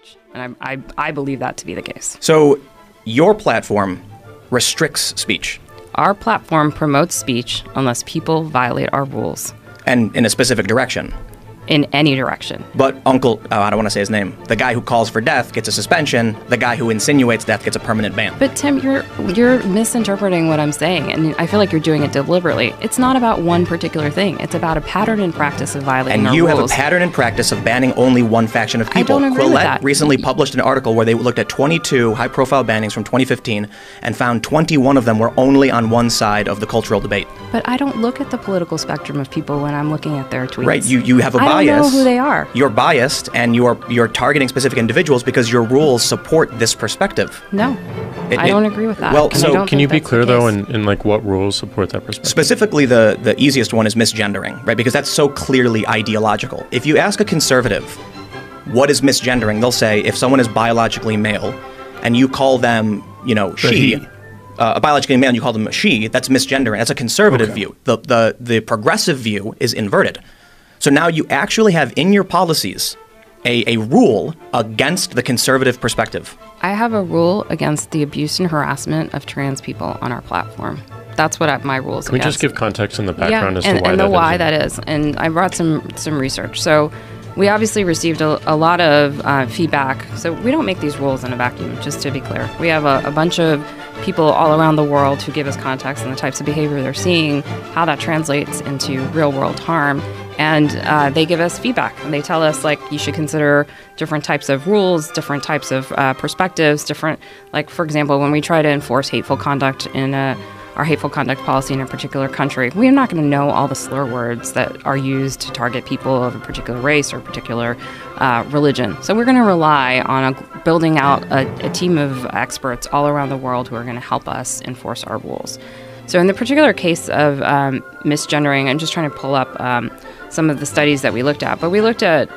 speech. And I believe that to be the case. So your platform restricts speech. Our platform promotes speech unless people violate our rules. And in a specific direction. In any direction. But I don't want to say his name. The guy who calls for death gets a suspension. The guy who insinuates death gets a permanent ban. But Tim, you're misinterpreting what I'm saying, and I feel like you're doing it deliberately. It's not about one particular thing. It's about a pattern and practice of violating our rules. And you have a pattern and practice of banning only one faction of people. I don't agree with that. Recently published an article where they looked at 22 high-profile bannings from 2015 and found 21 of them were only on one side of the cultural debate. But I don't look at the political spectrum of people when I'm looking at their tweets. Right, you have a bias. I don't know who they are. You're biased, and you're targeting specific individuals because your rules support this perspective. No, I don't agree with that. Well, so can you be clear though in like what rules support that perspective? Specifically, the easiest one is misgendering, right? Because that's so clearly ideological. If you ask a conservative, what is misgendering? They'll say if someone is biologically male, and you call them, she. Biologically male, and you call them a she. That's misgendering. That's a conservative view. The progressive view is inverted. So now you actually have in your policies a rule against the conservative perspective. I have a rule against the abuse and harassment of trans people on our platform. That's what my rules Can we just give context in the background as to why that is? And I brought some research. So we obviously received a lot of feedback. So we don't make these rules in a vacuum, just to be clear. We have a bunch of people all around the world who give us context on the types of behavior they're seeing, how that translates into real-world harm. And they give us feedback, and they tell us, like, you should consider different types of rules, different types of perspectives, different, like, for example, when we try to enforce hateful conduct in our hateful conduct policy in a particular country, we're not going to know all the slur words that are used to target people of a particular race or a particular religion. So we're going to rely on building out a team of experts all around the world who are going to help us enforce our rules. So in the particular case of misgendering, I'm just trying to pull up some of the studies that we looked at. But we looked at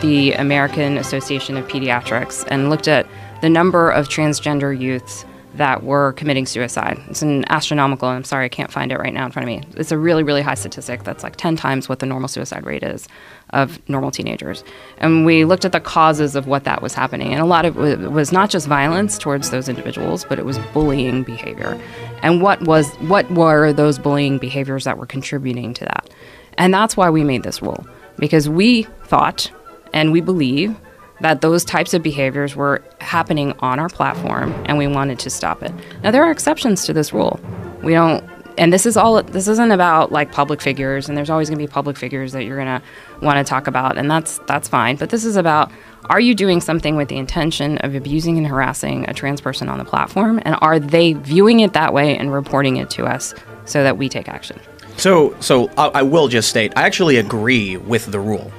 the American Association of Pediatrics and looked at the number of transgender youths that were committing suicide. It's an astronomical, I'm sorry, I can't find it right now in front of me. It's a really, really high statistic. That's like 10 times what the normal suicide rate is of normal teenagers. And we looked at the causes of what that was happening. And a lot of it was not just violence towards those individuals, but it was bullying behavior. And what were those bullying behaviors that were contributing to that? And that's why we made this rule. Because we thought, and we believe, that those types of behaviors were happening on our platform, and we wanted to stop it. Now, there are exceptions to this rule. We don't, and this isn't about like public figures, and there's always going to be public figures that you're going to want to talk about, and that's fine. But this is about, are you doing something with the intention of abusing and harassing a trans person on the platform, and are they viewing it that way and reporting it to us so that we take action? So I will just state, I actually agree with the rule.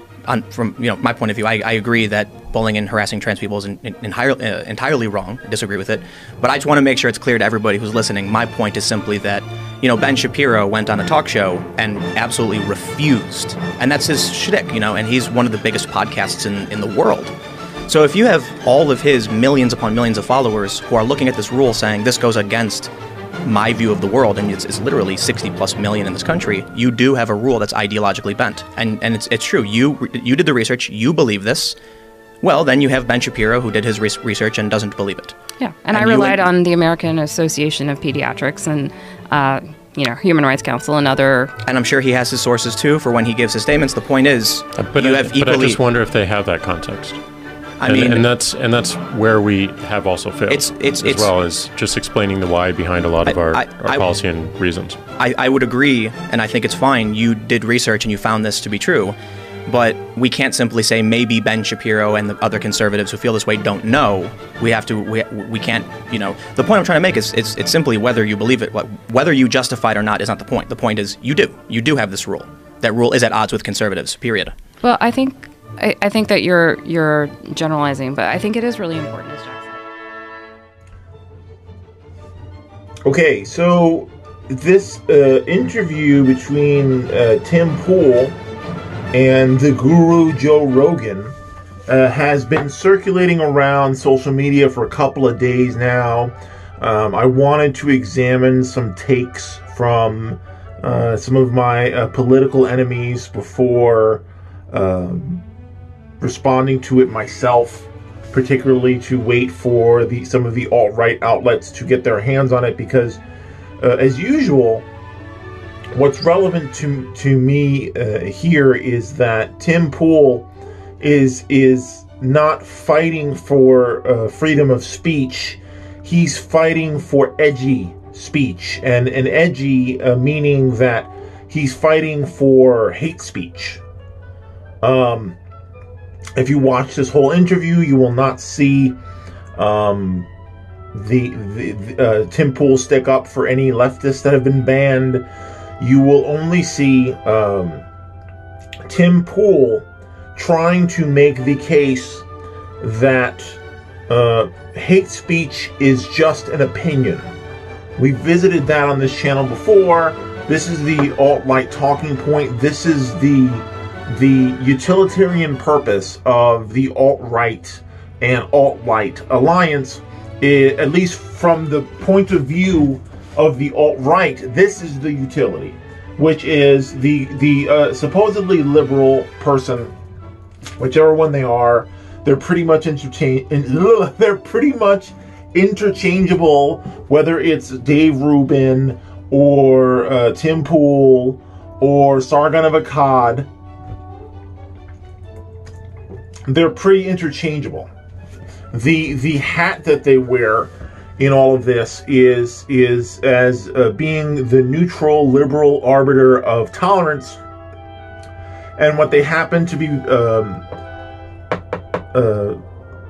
From my point of view, I agree that bullying and harassing trans people is entirely wrong. I disagree with it. But I just want to make sure it's clear to everybody who's listening. My point is simply that, Ben Shapiro went on a talk show and absolutely refused. And that's his shtick, and he's one of the biggest podcasts in the world. So if you have all of his millions upon millions of followers who are looking at this rule saying this goes against my view of the world, and it's literally 60 plus million in this country, you do have a rule that's ideologically bent. And it's true. You did the research. You believe this. Well, then you have Ben Shapiro who did his research and doesn't believe it. Yeah, and I relied on the American Association of Pediatrics and Human Rights Council and other. And I'm sure he has his sources too for when he gives his statements. The point is, but I just wonder if they have that context. And that's where we have also failed, as well as just explaining the why behind a lot of our policy and reasons. I would agree, and I think it's fine. You did research and you found this to be true, but we can't simply say maybe Ben Shapiro and the other conservatives who feel this way don't know. We can't. The point I'm trying to make is it's simply whether you believe it, whether you justify it or not is not the point. The point is you do have this rule. That rule is at odds with conservatives. Period. Well, I think that you're generalizing, but I think it is really important, as Jack said. Okay, so this interview between Tim Pool and the guru Joe Rogan has been circulating around social media for a couple of days now. I wanted to examine some takes from some of my political enemies before responding to it myself, particularly to wait for some of the alt-right outlets to get their hands on it, because as usual, what's relevant to me here is that Tim Pool is not fighting for freedom of speech. He's fighting for edgy speech, and edgy meaning that he's fighting for hate speech. If you watch this whole interview, you will not see Tim Pool stick up for any leftists that have been banned. You will only see Tim Pool trying to make the case that hate speech is just an opinion. We visited that on this channel before. This is the alt-right talking point. This is the utilitarian purpose of the alt-right and alt-right alliance, at least from the point of view of the alt-right. This is the utility, which is the supposedly liberal person, whichever one they are. They're pretty much interchangeable, whether it's Dave Rubin or Tim Pool or Sargon of Akkad. They're pretty interchangeable. The hat that they wear in all of this is as being the neutral liberal arbiter of tolerance, and what they happen to be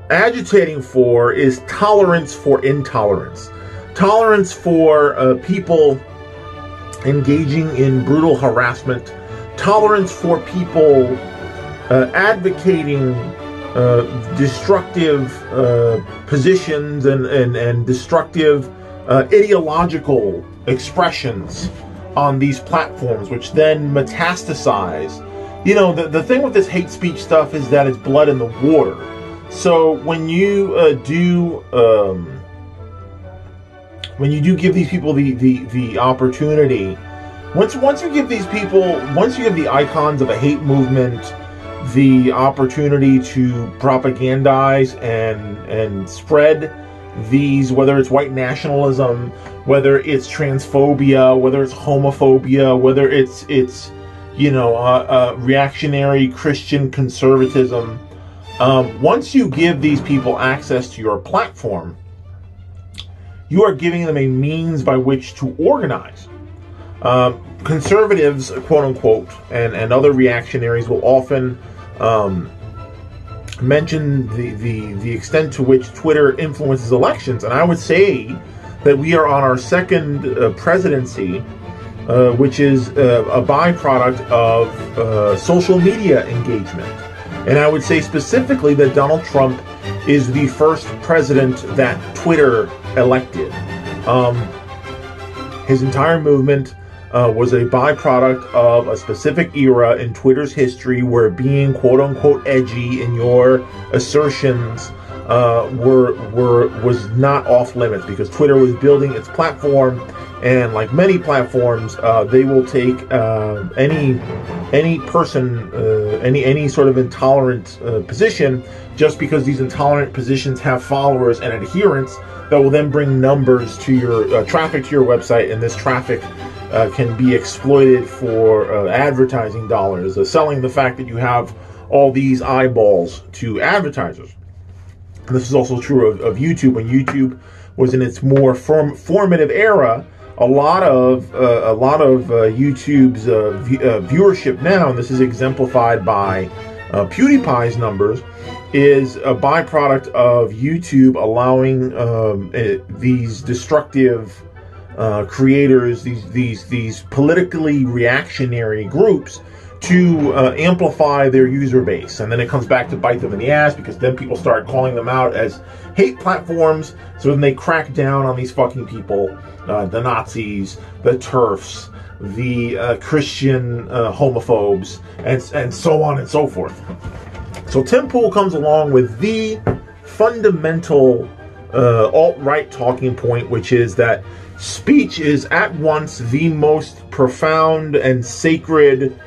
agitating for is tolerance for intolerance, tolerance for people engaging in brutal harassment, tolerance for people advocating destructive positions and destructive ideological expressions on these platforms, which then metastasize. You know, the thing with this hate speech stuff is that it's blood in the water. So when you do give these people the opportunity, once you give these people, once you give the icons of a hate movement the opportunity to propagandize and spread these, whether it's white nationalism, whether it's transphobia, whether it's homophobia, whether it's reactionary Christian conservatism, once you give these people access to your platform, you are giving them a means by which to organize. Conservatives, quote unquote, and other reactionaries will often mention the extent to which Twitter influences elections, and I would say that we are on our second presidency, which is a byproduct of social media engagement. And I would say specifically that Donald Trump is the first president that Twitter elected. His entire movement was a byproduct of a specific era in Twitter's history where being quote-unquote edgy in your assertions was not off limits, because Twitter was building its platform, and like many platforms, they will take any person, any sort of intolerant position, just because these intolerant positions have followers and adherents that will then bring numbers to your traffic to your website, and this traffic can be exploited for advertising dollars, selling the fact that you have all these eyeballs to advertisers. And this is also true of YouTube. When YouTube was in its more formative era, a lot of YouTube's viewership now, and this is exemplified by PewDiePie's numbers, is a byproduct of YouTube allowing these destructive creators, these politically reactionary groups, to amplify their user base. And then it comes back to bite them in the ass, because then people start calling them out as hate platforms. So then they crack down on these fucking people, the Nazis, the TERFs, the Christian homophobes, and so on and so forth. So Tim Pool comes along with the fundamental alt-right talking point, which is that speech is at once the most profound and sacred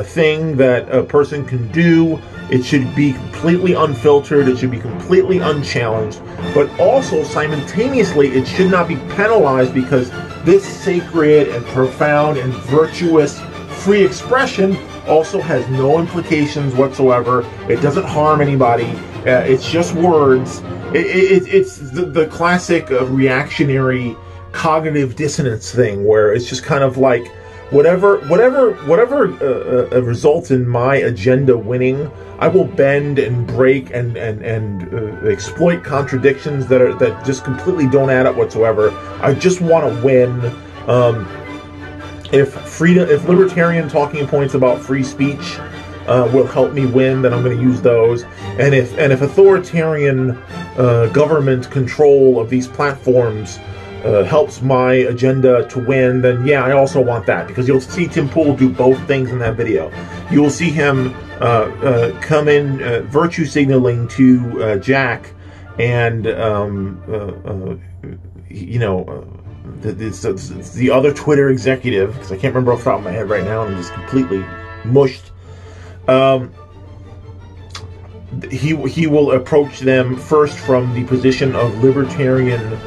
thing that a person can do. It should be completely unfiltered. It should be completely unchallenged. But also, simultaneously, it should not be penalized, because this sacred and profound and virtuous free expression also has no implications whatsoever. It doesn't harm anybody. It's just words. It's the classic reactionary cognitive dissonance thing, where it's just kind of like, whatever results in my agenda winning, I will bend and break and exploit contradictions that just completely don't add up whatsoever. I just want to win. If libertarian talking points about free speech will help me win, then I'm going to use those. And if authoritarian government control of these platforms helps my agenda to win, then yeah, I also want that, because you'll see Tim Pool do both things in that video. You will see him come in virtue signaling to Jack, and the other Twitter executive, because I can't remember off the top of my head right now, and I'm just completely mushed. He will approach them first from the position of libertarian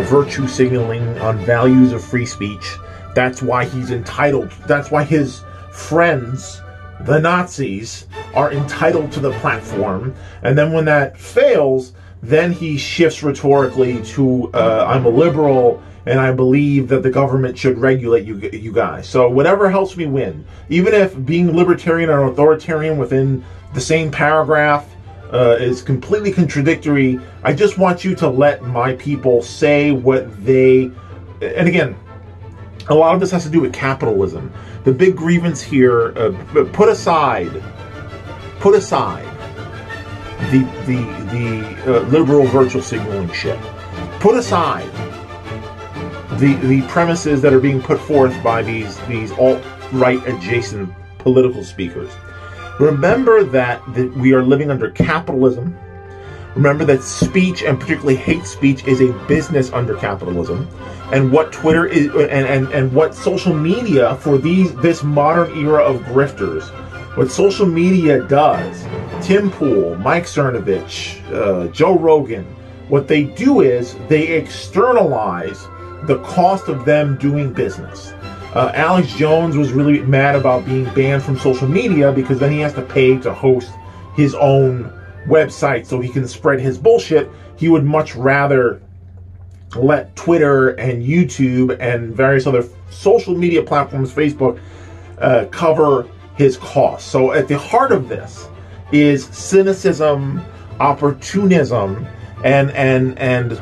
virtue signaling on values of free speech. That's why he's entitled. That's why his friends, the Nazis, are entitled to the platform. And then when that fails, then he shifts rhetorically to I'm a liberal and I believe that the government should regulate you guys. So whatever helps me win, even if being libertarian or authoritarian within the same paragraph is completely contradictory, I just want you to let my people say what they... And again, a lot of this has to do with capitalism. The big grievance here, put aside the liberal virtual signaling shit. Put aside the premises that are being put forth by these alt-right adjacent political speakers. Remember that we are living under capitalism. Remember that speech, and particularly hate speech, is a business under capitalism. And what Twitter is, and what social media for this modern era of grifters, what social media does, Tim Pool, Mike Cernovich, Joe Rogan, what they do is they externalize the cost of them doing business. Alex Jones was really mad about being banned from social media, because then he has to pay to host his own website so he can spread his bullshit. He would much rather let Twitter and YouTube and various other social media platforms, Facebook, cover his costs. So at the heart of this is cynicism, opportunism, and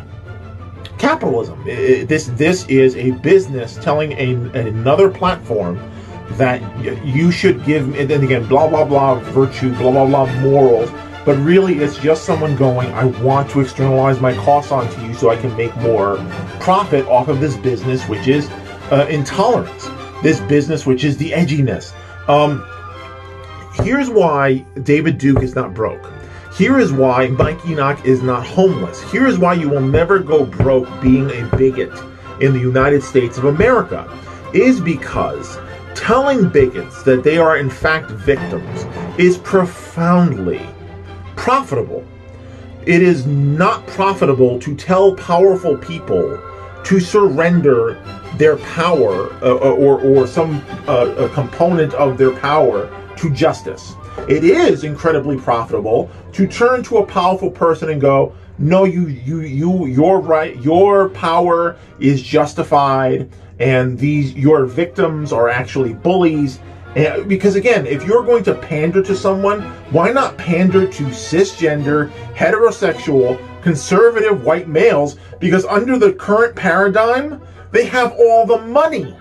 capitalism. This is a business telling another platform that you should give, and then again, blah, blah, blah, virtue, blah, blah, blah, morals. But really, it's just someone going, I want to externalize my costs onto you so I can make more profit off of this business, which is intolerance. This business, which is the edginess. Here's why David Duke is not broke. Here is why Mike Enoch is not homeless. Here is why you will never go broke being a bigot in the United States of America. Is because telling bigots that they are in fact victims is profoundly profitable. It is not profitable to tell powerful people to surrender their power or some component of their power to justice. It is incredibly profitable to turn to a powerful person and go, no, you're right, your power is justified, and your victims are actually bullies. Because again, if you're going to pander to someone, why not pander to cisgender, heterosexual, conservative white males? Because under the current paradigm, they have all the money.